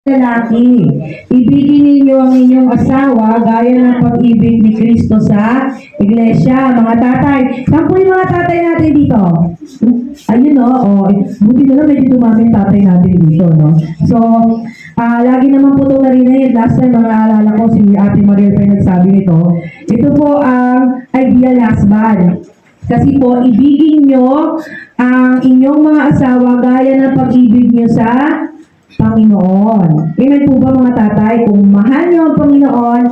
lalaki, ibigin ninyo ang inyong asawa gaya ng pag-ibig ni Kristo sa iglesia. Mga tatay, saan po yung mga tatay natin dito? Ayun buti na lang medyo dumaming tatay natin dito, no? So, lagi naman po itong narinig. Last time, mga alala ko, si Ate Mariel pa yung nagsabi nito. Ito po ang ideal husband. Kasi po, ibigin nyo ang inyong mga asawa gaya ng pag-ibig nyo sa Panginoon. Amen po ba mga tatay? Kung mahal nyo ang Panginoon,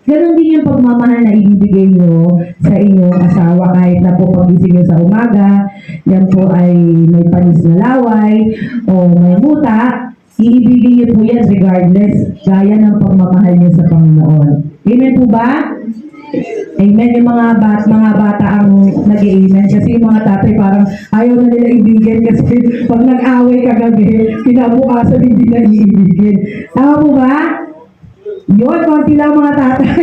ganoon din yung pagmamahal na ibibigay nyo sa inyong asawa. Kahit na po pagising nyo sa umaga, yan po ay may panis na laway o may muta, iibigin nyo po yan regardless, gaya ng pagmamahal nyo sa Panginoon. Amen po ba? Amen. Yung mga bata ang nag-amen. Kasi yung mga tatay parang ayaw na nila ibigin kasi pag nag-away kagabi, kinabukasan hindi na iibigin. Tama po ba? Yun, konti lang mga tatay.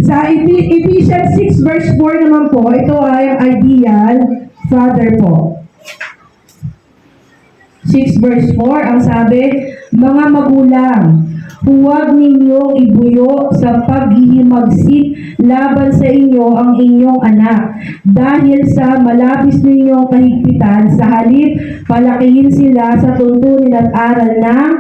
Sa Ephesians 6 verse 4 naman po, ito ay ang ideal father po. 6 verse 4, ang sabi, mga magulang, huwag ninyong ibuyo sa paghihimagsik laban sa inyo ang inyong anak. Dahil sa malabis ninyong kahigpitan, sa halip, palakihin sila sa tuntunin at aral ng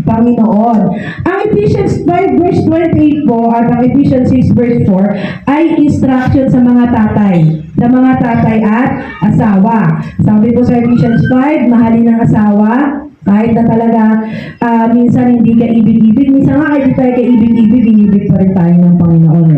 Panginoon. Ang Ephesians 5 verse 28 po at ang Ephesians 6 verse 4 ay instruction sa mga tatay. Sa mga tatay at asawa. Sabi po sa Ephesians 5, mahalin ang asawa, kahit na talaga minsan hindi ka ibig-ibig, minsan nga kahit tayo ka ibig-ibig, inibig pa rin tayo ng Panginoon